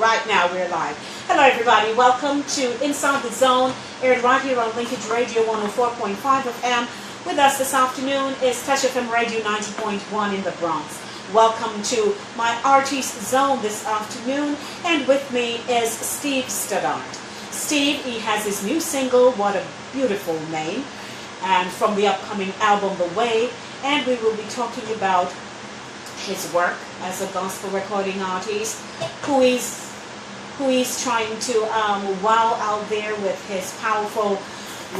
Right now we're live. Hello everybody, welcome to Inside the Zone, aired right here on Linkage Radio 104.5 FM. With us this afternoon is Touch FM Radio 90.1 in the Bronx. Welcome to my Artist Zone this afternoon, and with me is Steve Stoddart. Steve, he has his new single, What a Beautiful Name, and from the upcoming album The Way, and we will be talking about his work as a gospel recording artist who is trying to wow out there with his powerful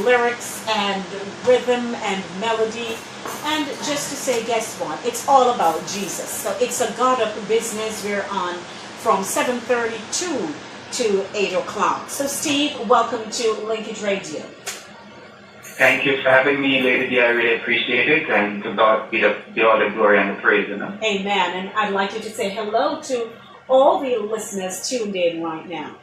lyrics and rhythm and melody. And just to say, guess what? It's all about Jesus. So it's a God up business. We're on from 7:32 to 8 o'clock. So Steve, welcome to Linkage Radio. Thank you for having me, Lady D. I really appreciate it. And to God be all the glory and the praise. You know? Amen. And I'd like you to say hello to all the listeners tuned in right now.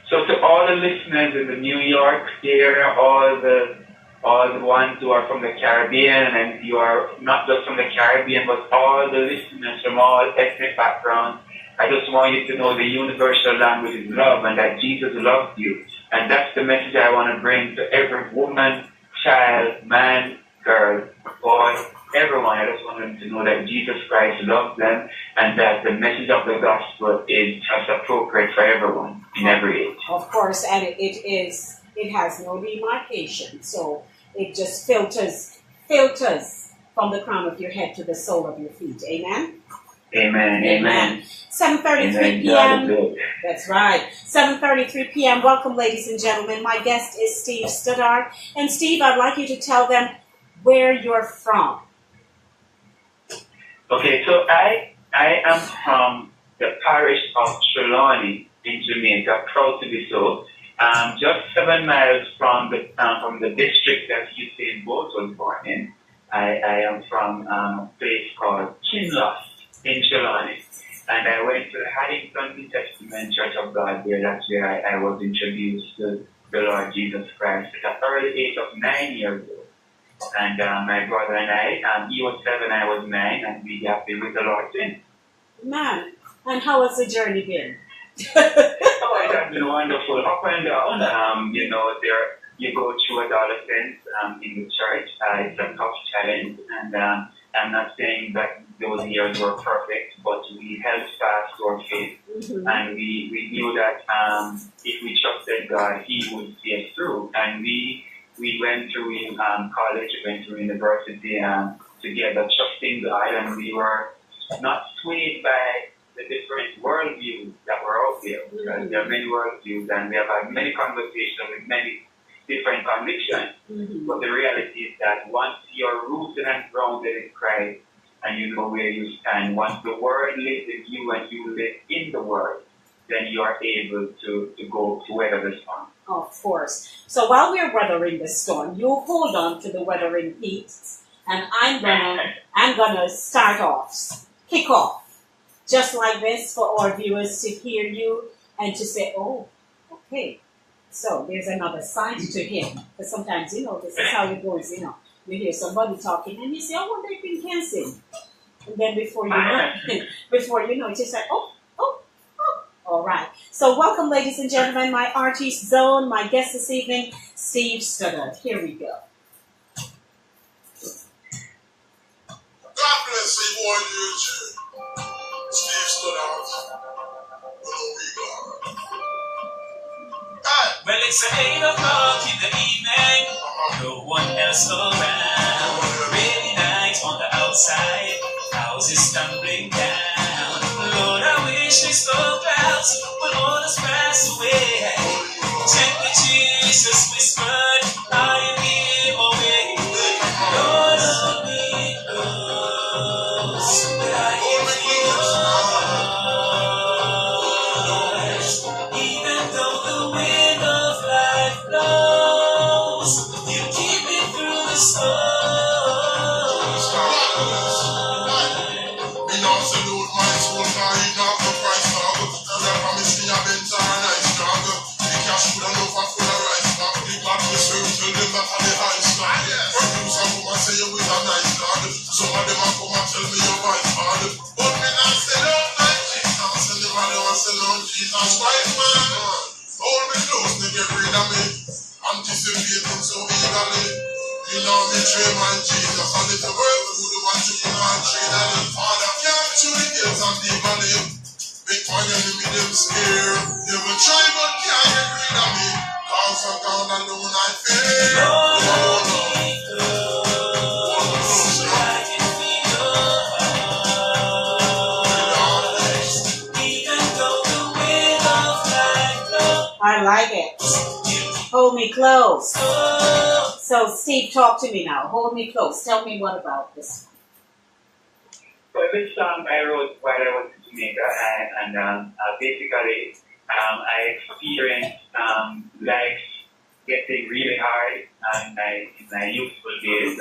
So to all the listeners in the New York area, all the ones who are from the Caribbean, and you are not just from the Caribbean, but all the listeners from all ethnic backgrounds, I just want you to know the universal language is love, and that Jesus loves you. And that's the message I want to bring to every woman, child, man, girl, boy, everyone. I just want them to know that Jesus Christ loves them, and that the message of the gospel is just appropriate for everyone in every age. Of course, and it has no demarcation. So it just filters from the crown of your head to the sole of your feet. Amen? Amen. Amen. 7:33 p.m. That's right. 7:33 p.m. Welcome, ladies and gentlemen. My guest is Steve Stoddart. And Steve, I'd like you to tell them where you're from. Okay, so I am from the parish of Trelawney in Jamaica, proud to be so. Just 7 miles from the district that Usain Bolt was born in. I am from a place called Kinloss in Trelawney. And I went to the Haddington New Testament Church of God there. That's where I was introduced to the Lord Jesus Christ at the early age of 9 years old. And my brother and I, he was 7, I was 9, and we got there with the Lord since. Man, and how has the journey been? Oh, it has been wonderful, up and down. There you go through adolescence in the church. It's a tough challenge, and I'm not saying that those years were perfect, but we held fast to our faith, and we knew that if we trusted God, He would see us through. And we went through college, went through university together, trusting God, and we were not swayed by the different worldviews that were out there. Because there are many worldviews, and we have had many conversations with many different convictions. But the reality is that once you're rooted and grounded in Christ, and you know where you stand, once the Word lives in you and you live in the Word, then you are able to go to weather the storm. Of course. So while we're weathering the storm, you hold on to the weathering piece, and I'm gonna kick off, just like this, for our viewers to hear you and to say, oh, okay, so there's another side to him. Because sometimes, this is how it goes, You hear somebody talking and you say, I wonder if he can sing. And then before you know, it's just like, oh. All right. So welcome, ladies and gentlemen, my Artist Zone. My guest this evening, Steve Stoddart. Here we go. God bless you, one Steve Stoddart. Well, it's 8 o'clock in the evening, no one else around. Rainy night on the outside, houses tumbling down. Lord, I wish these storm clouds would all us pass away. Gently Jesus whispered, I am here away. Lord, hold me close, but I am yours. Even though the wind of life blows, you keep me through the storm. Me not salute my soul, cause he not for Christ. I go to tell them, promise me I Passing on Jesus Christ, man. Hold me close to get rid of me. Anticipating so eagerly. You know me, dream and Jesus. And if the world would want to be my tree, Father, capture the gates and the valley. Make my enemy them scared. They will try but can't get rid of me. Cause I'm down alone I fear. I like it. Hold me close. So Steve, talk to me now. Hold me close. Tell me what about this. So this song I wrote while I was in Jamaica, and basically I experienced life getting really hard in my youthful days,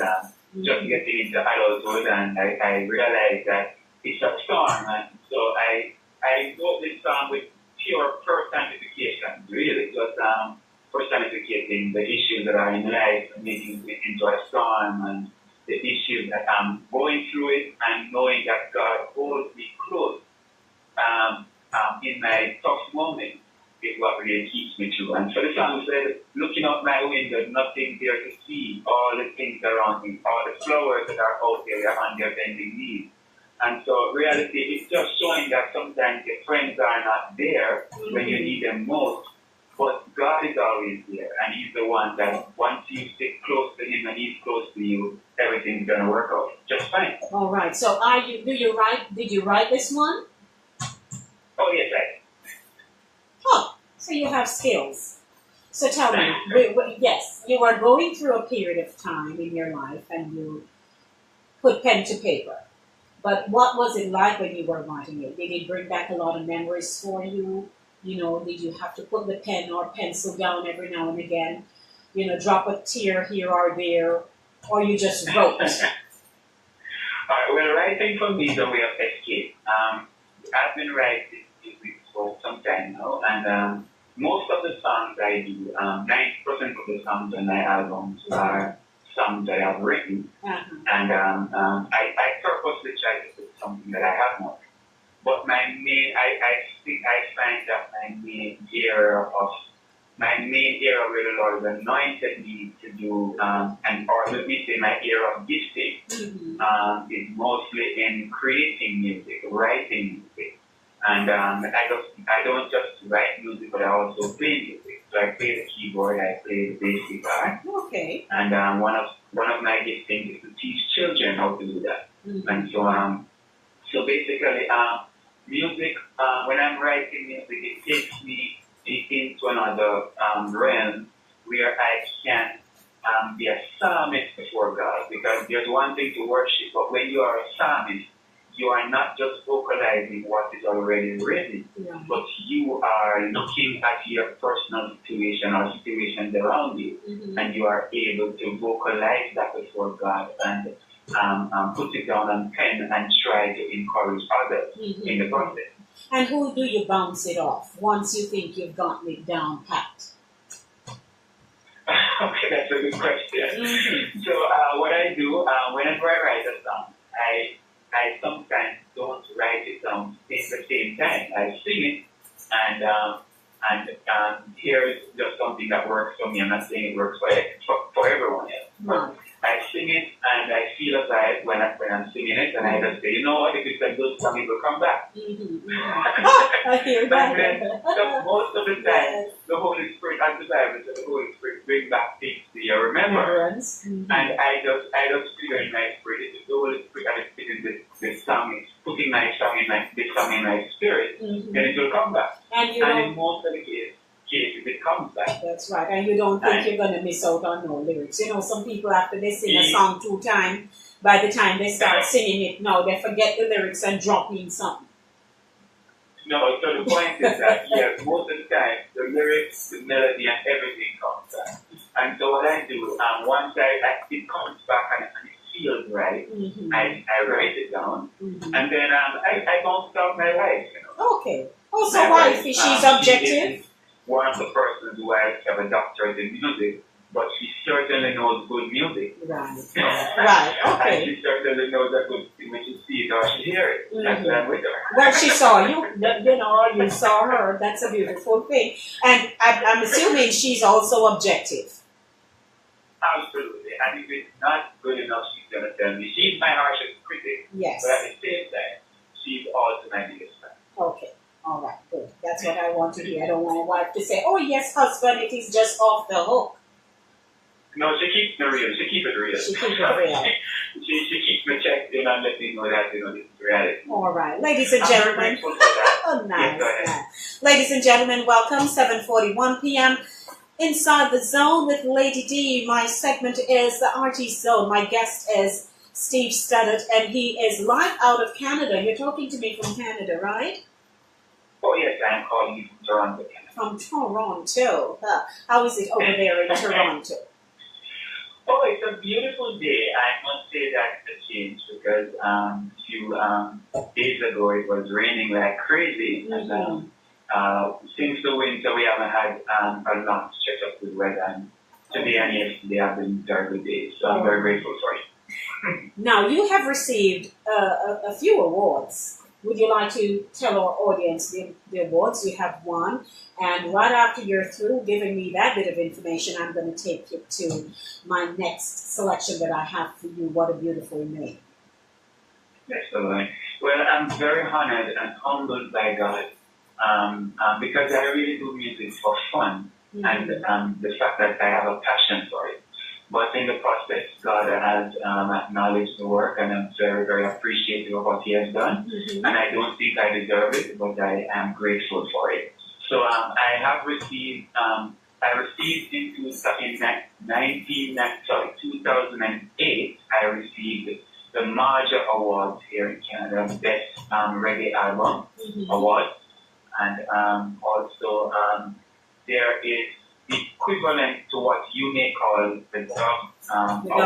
just getting into adulthood, and I realized that it's a storm, and so I wrote this song with pure personification, really, just personificating the issues that are in life, making it into a storm, and the issues that I'm going through it, and knowing that God holds me close in my tough moments is what really keeps me through. And so the song said, looking out my window, nothing there to see, all the things around me, all the flowers that are out there are on their bending knees. And so reality is just showing that sometimes your friends are not there when you need them most, but God is always there, and He's the one that once you stick close to Him and He's close to you, everything's gonna work out just fine. All right. So did you write this one? Oh yes, I. Oh, so you have skills. So tell me, yes, you are going through a period of time in your life, and you put pen to paper. But what was it like when you were writing it? Did it bring back a lot of memories for you? You know, did you have to put the pen or pencil down every now and again? You know, drop a tear here or there, or you just wrote? Well, writing for me is a way of escape. I've been writing music for some time now, and most of the songs I do, 90% of the songs on my albums are songs that I've written, and I purposely try to put something that I have not. But I find that my main area where the Lord has anointed me to do, or let me say my area of gifting, is mostly in creating music, writing music. And I don't just write music, but I also play music. So I play the keyboard, I play the bass guitar. Okay. And one of my giftings is to teach children how to do that. And so basically, music, when I'm writing music, it takes me into another realm where I can be a psalmist before God. Because there's one thing to worship, but when you are a psalmist, you are not just vocalizing what is already written, but you are looking at your personal situation or situations around you, and you are able to vocalize that before God and put it down on pen and try to encourage others in the process. And who do you bounce it off once you think you've gotten it down pat? Okay, that's a good question. So what I do, whenever I write a song, I sometimes don't write it down at the same time. I sing it, and here's just something that works for me. I'm not saying it works for everyone else. But I sing it, and I feel a vibe when I'm singing it, and I just say, you know what, if it's a good song, it will come back. I hear that. And then, so most of the time, the Holy Spirit, as the Bible says, the Holy Spirit brings back things to your remembrance. And I just feel in my spirit, if the Holy Spirit is putting this song, putting this song in my spirit, then it will come back. And in most of the cases, it comes back. That's right. And you don't think you're going to miss out on no lyrics. You know, some people, after they sing a song 2 times, by the time they start singing it now, they forget the lyrics and drop in something. No, so the point is that, yes, most of the time, the lyrics, the melody, and everything comes back. And so what I do, once it comes back and it feels right, I write it down, and then I bounce out my wife, you know. Okay. Oh, so wife, she's objective? One of the persons who I have a doctorate in music, but she certainly knows good music. Right. Right. And Okay. she certainly knows a good thing when she sees it or she hears it. That's why I'm with her. Well, she saw you. You know, you saw her. That's a beautiful thing. And I'm assuming she's also objective. Absolutely. And if it's not good enough, she's going to tell me. She's my harshest critic. Yes. But at the same time, she's also my biggest fan. Okay. All right. Good. That's what I want to hear. I don't want my wife to say, "Oh yes, husband, it is just off the hook." No, she keeps me real. She keeps it real. She keeps it real. she keeps me checked in and let me know that, this is reality. All right, ladies and I'm gentlemen. grateful for that. Oh, nice, Yes, go ahead. nice. Ladies and gentlemen, welcome. 7:41 p.m. Inside the Zone with Lady D. My segment is the Artist Zone. My guest is Steve Stoddart, and he is live out of Canada. You're talking to me from Canada, right? Oh, yes, I am calling you from Toronto, Canada. From Toronto. How is it over there in Toronto? Oh, it's a beautiful day. I must say that's a change because a few days ago it was raining like crazy. Mm-hmm. And since the winter, we haven't had a long stretch of good weather. And today and yesterday have been very good days. So I'm very grateful for it. Now, you have received a few awards. Would you like to tell our audience the awards you have won? And right after you're through giving me that bit of information, I'm going to take you to my next selection that I have for you. What a beautiful name. Excellent. Well, I'm very honored and humbled by God because I really do music for fun and the fact that I have a passion for it. But in the process, God has acknowledged the work, and I'm very, very appreciative of what He has done. And I don't think I deserve it, but I am grateful for it. So I have received, I received in 2008, I received the Major Awards here in Canada, Best Reggae Album Award. And also there is the equivalent to what you may call the Dove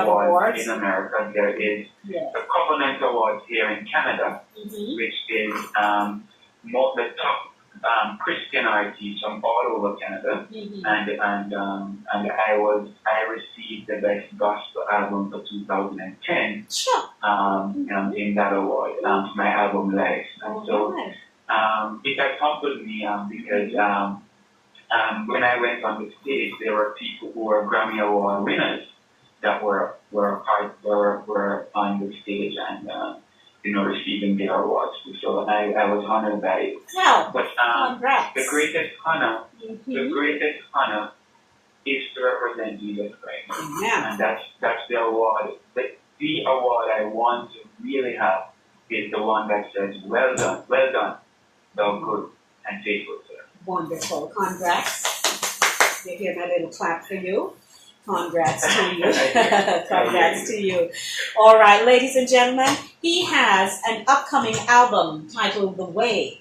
Awards in America. There is the Covenant Awards here in Canada, which is the top Christian artists from all over Canada. And I received the Best Gospel Album for 2010 in that award for my album Life. And so it has humbled me because when I went on the stage, there were people who were Grammy Award winners that were on the stage and receiving their awards. So I was honored by it. Wow. But the greatest honor, is to represent Jesus Christ, and that's the award. The award I want to really have is the one that says, "Well done, thou good and faithful servant." Wonderful. Congrats. You hear my little clap for you. Congrats to you. Congrats to you. All right, ladies and gentlemen, he has an upcoming album titled The Way.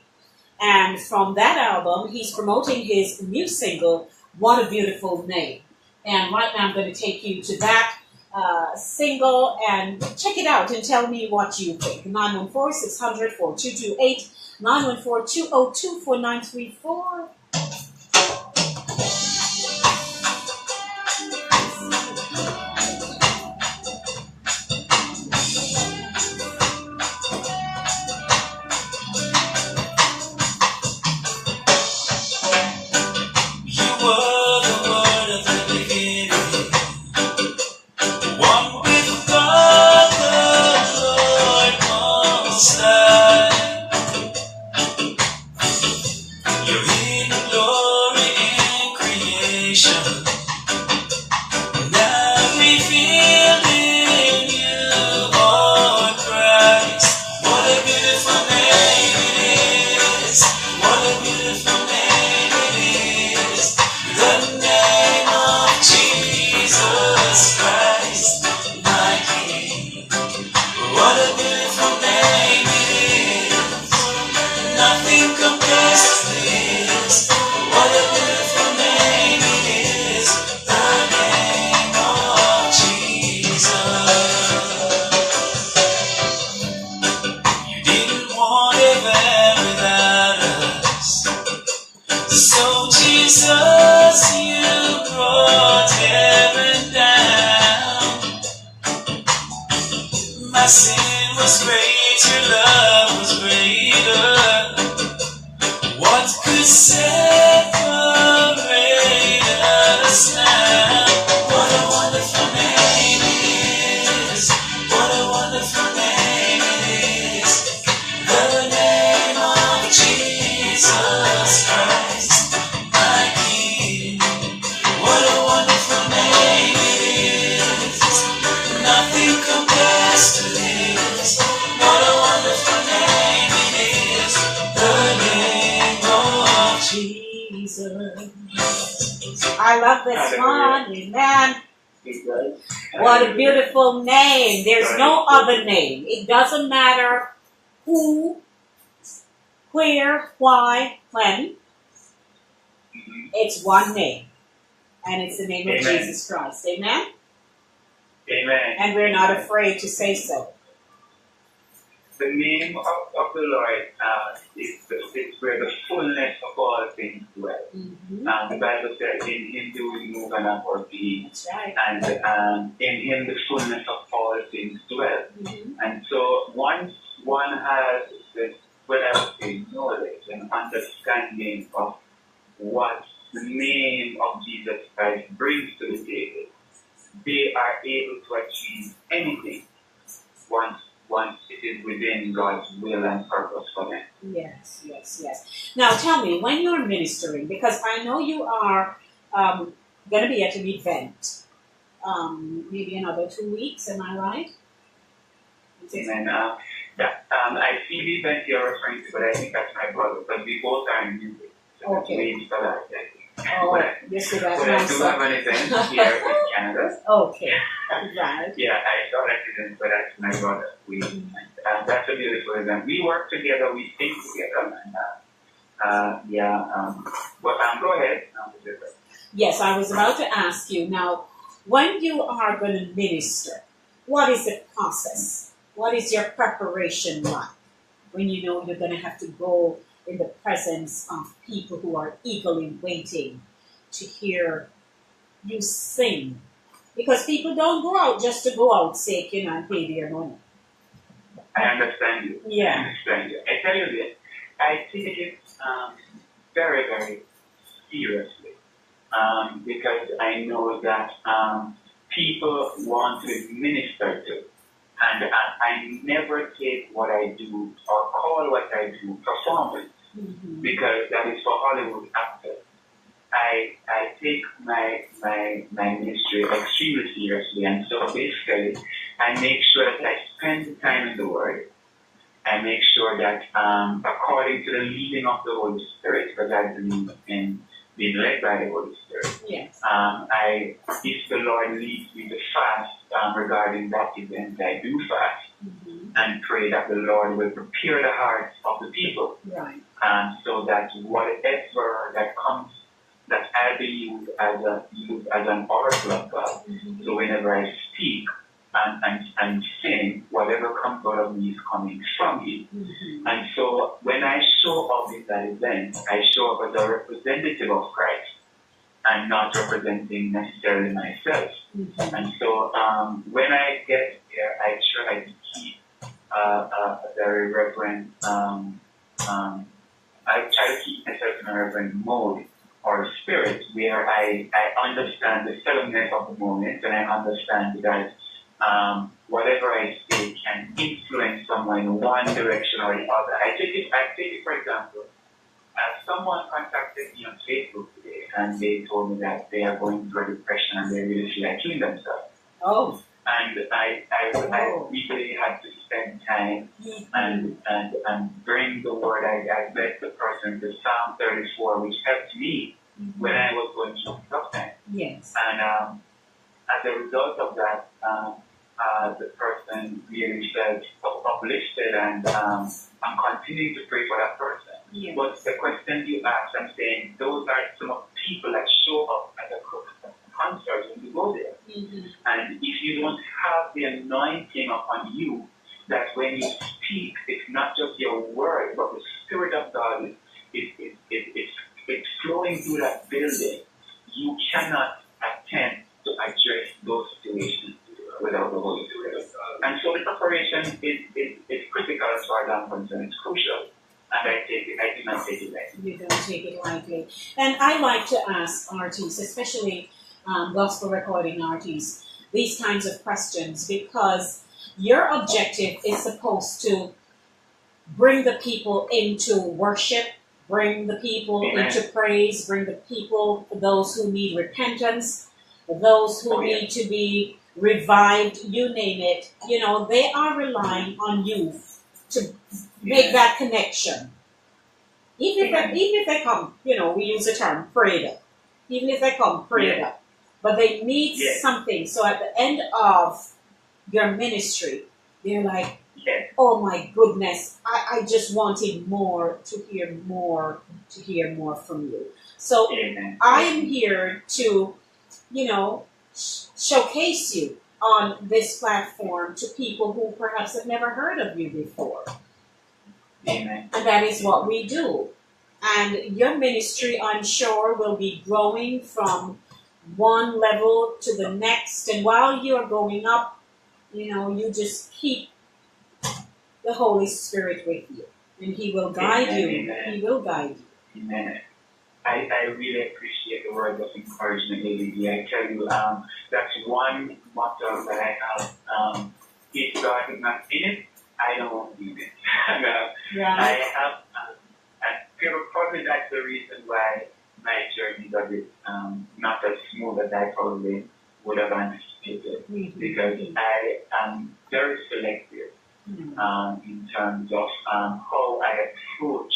And from that album, he's promoting his new single, What a Beautiful Name. And right now I'm going to take you to that single and check it out and tell me what you think. 914-600-4228. 914-202-4934. So Jesus, you brought heaven separate us now. What a wonderful name it is. What a wonderful name it is. The name of Jesus Christ, my King. What a wonderful name it is. Nothing compares to this. What a wonderful name it is. The name of Jesus. I love this one. Amen. What a beautiful name. There's no other name. It doesn't matter who, where, why, when. It's one name. And it's the name of Amen. Jesus Christ. Amen? Amen. And we're not afraid to say so. The name of the Lord is where the fullness of all things dwell. Mm-hmm. The Bible says, in Him do we move and have our being. That's right. And in Him the fullness of all things dwell. Mm-hmm. And so once one has this, what I would say, knowledge and understanding of what the name of Jesus Christ brings to the table, they are able to achieve anything once it is within God's will and purpose for them. Yes, yes, yes. Now tell me, when you're ministering, because I know you are going to be at an event, maybe another 2 weeks, am I right? Amen. I see the event you're referring to, but I think that's my brother, but we both are in music. So Okay. Steve Stoddart, I think. Oh, yes, so that's But I do have an event here in Canada. Okay, right. Yeah, I saw that event, but that's my brother. That's a beautiful event. We work together, we sing together, and but go ahead. Yes, I was about to ask you now, when you are going to minister, what is the process? What is your preparation like when you know you're going to have to go in the presence of people who are eagerly waiting to hear you sing? Because people don't go out just to go out sake, and pay their money. I understand you. Yeah. I understand you. I tell you this, I take it very, very seriously because I know that people want to minister to. And I never take what I do or call what I do performance, because that is for Hollywood actors. I take my ministry extremely seriously, and so basically I make sure that I spend time in the Word. I make sure that according to the leading of the Holy Spirit, because I believe in being led by the Holy Spirit. Yes. If the Lord leads me to fast regarding that event, I do fast and pray that the Lord will prepare the hearts of the people, Right. so that whatever that comes, that I'll be used as an oracle of God. So whenever I speak and sing, whatever comes out of me is coming from Him. And so when I show up in that event, I show up as a representative of Christ and not representing necessarily myself. And so when I get there, I try to keep a very reverent, I try to keep myself in a reverent mode or spirit where I understand the suddenness of the moment, and I understand that whatever I say can influence someone in one direction or the other. I take it for example, someone contacted me on Facebook today, and they told me that they are going through a depression and they really feel like killing themselves. Oh. And I really had to spend time and bring the word. I led the person to Psalm 34, which helped me when I was going through a tough time. Yes. And as a result of that, the person really felt uplifted, and I'm continuing to pray for that person. Yes. But the question you asked, I'm saying those are some of the people that show up at a concert when you go there. And if you don't have the anointing upon you, that when you speak, it's not just your word, but the Spirit of God it's flowing through that building, you cannot attempt to address those situations without the Holy Spirit. And so the preparation is critical as far as I'm concerned. It's crucial. And I take do not take it lightly. You don't take it lightly. And I like to ask artists, especially gospel recording artists, these kinds of questions because your objective is supposed to bring the people into worship, bring the people Amen. into praise, bring the people, those who need repentance, those who need to be revived, you name it. You know, they are relying on you to make that connection. Even if they come, you know, we use the term prayed up. Even if they come prayed up. But they need something. So at the end of your ministry, they're like, oh my goodness, I just wanted more to hear more from you. So I'm here to, you know, showcase you on this platform to people who perhaps have never heard of you before. Amen. And that is what we do. And your ministry, I'm sure, will be growing from one level to the next. And while you're going up, you know, you just keep the Holy Spirit with you. And He will guide you. Amen. He will guide you. Amen. I really appreciate the words of encouragement, Lady. I tell you, that's one motto that I have. If God is not in it, I don't need it. And, I have, and probably that's the reason why my journey got it not as smooth as I probably would have anticipated. Because I am very selective in terms of how I approach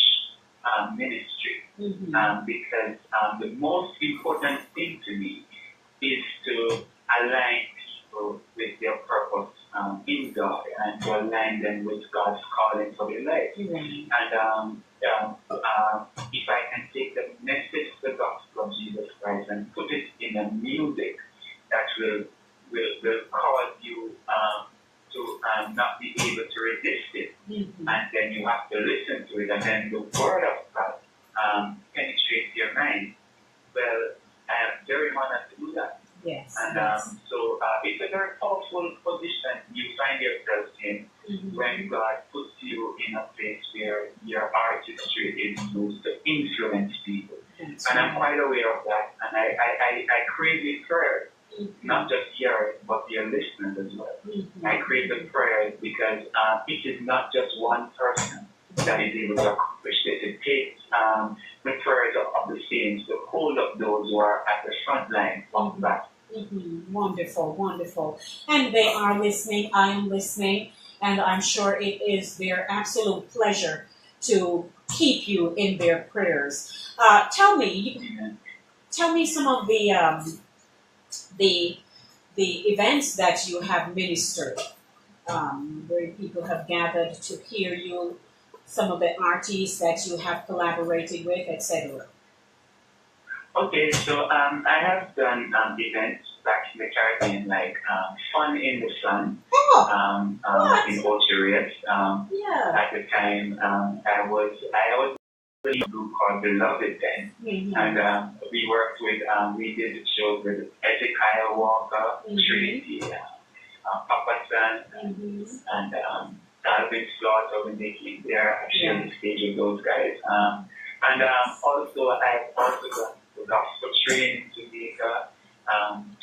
ministry. Because the most important thing to me is to align people with their purpose in God and to align them with God's calling for their life. And if I can take the message of the gospel of Jesus Christ and put it in a music that will cause you to not be able to resist it, and then you have to listen to it, and then the word of God penetrates your mind. Well, I am very honored to do that. Yes. And so it's a very powerful position you find yourself in when God puts you in a place where your artistry is used to influence people. And I'm quite aware of that. And I crave the prayers, not just yours, but your listeners as well. I crave the prayers because it is not just one person that is able to accomplish this. It takes the prayers of the saints to hold up those who are at the front line of that. Wonderful, wonderful. And they are listening, I am listening, and I'm sure it is their absolute pleasure to keep you in their prayers. Tell me some of the events that you have ministered, where people have gathered to hear you, some of the artists that you have collaborated with, etc. Okay, so I have done events back in the Caribbean, like Fun in the Sun in Ocho At the time, I was a group called Beloved then, and we worked with, we did shows with Ezekiel Walker, Trinity, Papa San, and Alvin Slaughter when they came there. I shared the stage with those guys. And also, I've also done the gospel train in Jamaica,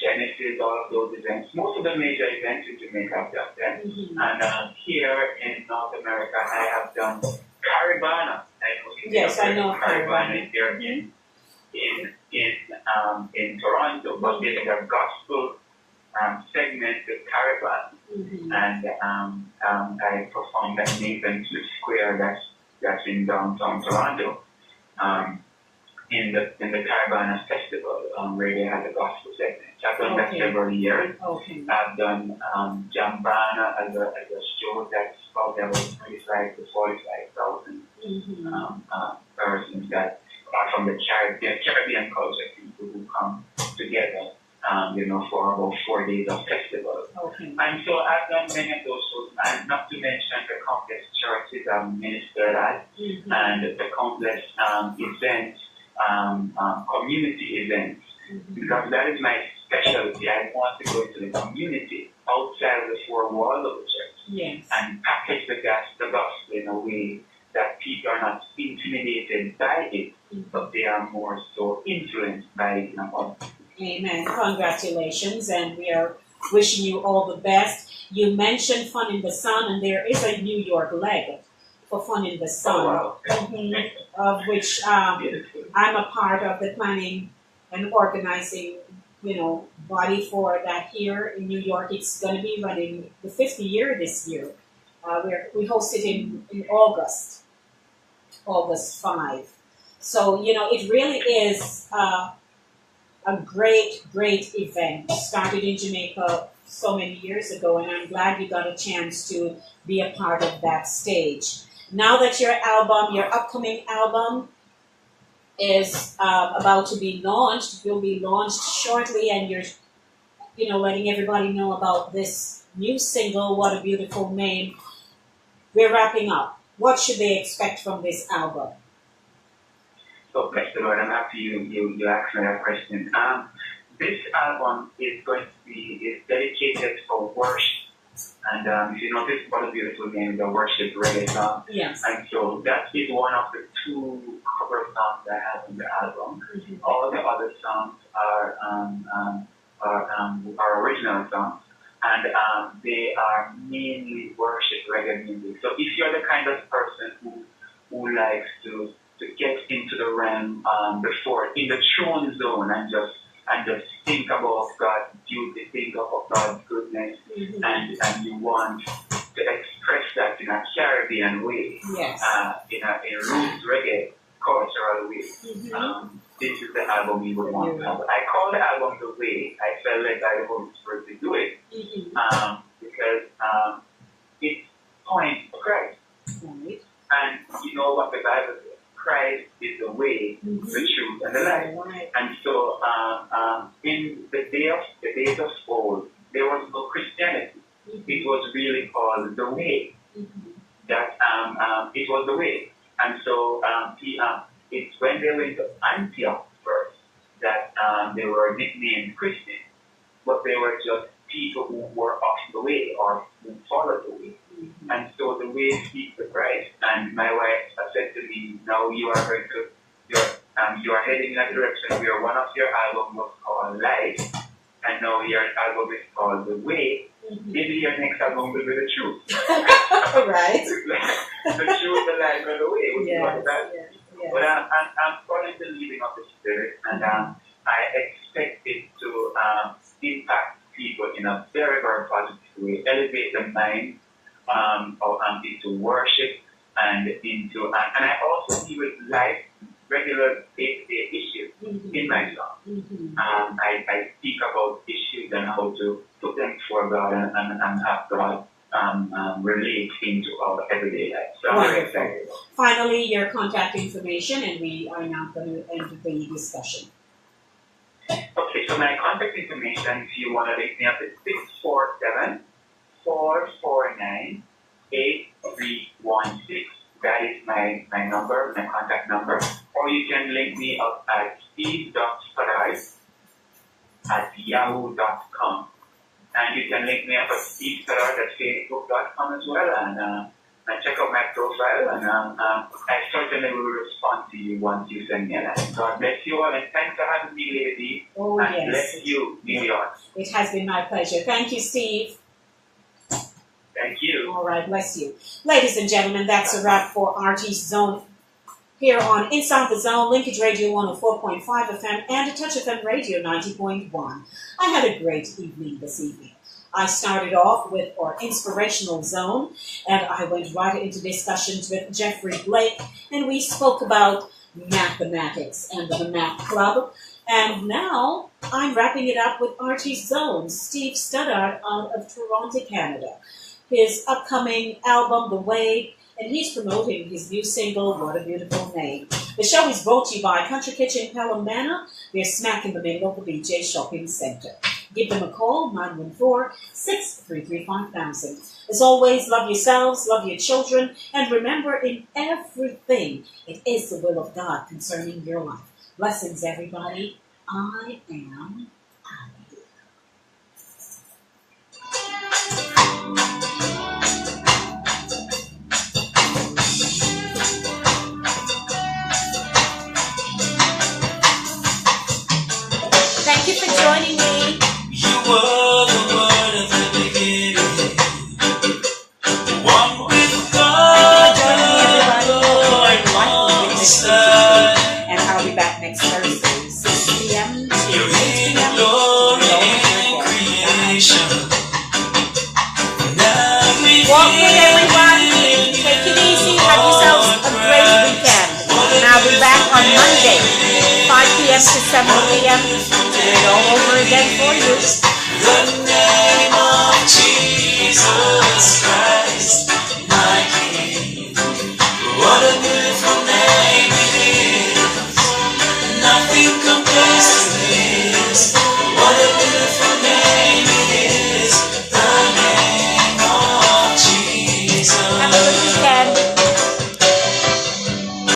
Genesis, all of those events. Most of the major events in Jamaica I've done them. And here in North America, I have done Caribana. I know Caribana here in Toronto, but there's a gospel segment with Caribana. And I performed at Nathan Square, that's in downtown Toronto, in the Caribana Festival, where they had the gospel segment. I've done that several years. I've done Jambana as a show that's about about 25 to 45,000 persons that are from the Caribbean culture, people who come together, for about 4 days of festival. And so I've done many of those shows, and not to mention the countless churches I've ministered at, and the countless events, community events, because that is my specialty. I want to go into the community outside of the four walls of the church and package the gospel in a way that people are not intimidated by it, but they are more so influenced by it. Amen. Congratulations, and we are wishing you all the best. You mentioned Fun in the Sun, and there is a New York leg for Fun in the Sun, Oh, wow. of which I'm a part of the planning and organizing, body for that here in New York. It's going to be running the 50th year this year. We host it in August 5. So, it really is a great, great event. Started in Jamaica so many years ago, and I'm glad you got a chance to be a part of that stage. Now that your upcoming album is about to be launched, will be launched shortly, and you're, letting everybody know about this new single, What a Beautiful Name. We're wrapping up. What should they expect from this album? So, bless the Lord, I'm happy you asked me that question. This album is dedicated for worship. And if you notice, What a Beautiful Name is a worship reggae song. Yes. And so that is one of the 2 cover songs I have on the album. All the other songs are original songs. And they are mainly worship reggae music. So if you're the kind of person who likes to get into the realm before in the throne zone and just think about God's beauty, think about God's goodness, and you want to express that in a Caribbean way, yes, in a roots reggae cultural way. This is the album you would want to have. I call the album The Way. I felt like I was supposed to do it because it points to Christ. Right. And you know what the Bible says. Christ is the way, the truth, and the life. Right. And so, in the days of old, there was no Christianity. It was really called the way. That it was the way. And so, it's when they went to Antioch first that they were nicknamed Christians, but they were just people who were off the way or who followed the way. And so the way speaks to Christ. And my wife said to me, now you are going to, you are heading in a direction where one of your albums was called Life, and now your album is called The Way. Maybe your next album will be The Truth. Right. The Truth, the Life, and the Way. Yes. Yes. But I'm following the leading of the Spirit, and I expect it to impact people in a very, very positive way, elevate the mind into worship and into, and I also deal with life, regular day-to-day issues in my song. I speak about issues and how to put them before God and have God relate into our everyday life. So I'm very excited. Finally, your contact information, and we are now going to end the discussion. Okay, so my contact information, if you want to link me up, is 647-449-8316. That is my number, my contact number. Or you can link me up at steve.stoddart@yahoo.com. And you can link me up at stevestoddart@facebook.com as well. And check out my profile. And I certainly will respond to you once you send me a line. God bless you all. And thanks for having me, Lady. Oh, and yes. bless you, New York. It has been my pleasure. Thank you, Steve. Thank you. All right, bless you. Ladies and gentlemen, that's a wrap for RT's Zone here on Inside the Zone, Linkage Radio 104.5 FM and Touch FM Radio 90.1. I had a great evening this evening. I started off with our inspirational zone, and I went right into discussions with Jeffrey Blake, and we spoke about mathematics and the Math Club. And now I'm wrapping it up with RT's Zone, Steve Stoddart out of Toronto, Canada. His upcoming album, The Way, and he's promoting his new single, What a Beautiful Name. The show is brought to you by Country Kitchen Palomana. They're smack in the middle of the BJ Shopping Center. Give them a call, 914-633-5000. As always, love yourselves, love your children, and remember in everything, it is the will of God concerning your life. Blessings, everybody. I am out of here. joining me. You were the word of the beginning. One with God, Joining me, everybody. Hope you are enlightened with this teaching. And I'll be back next Thursday, 6 p.m. to 8 p.m. glory in creation. Walk with everyone. Take it easy. Have yourselves a great weekend. And I'll be back on Monday, 5 p.m. to 7 p.m. Do it all over again for you. The name of Jesus Christ.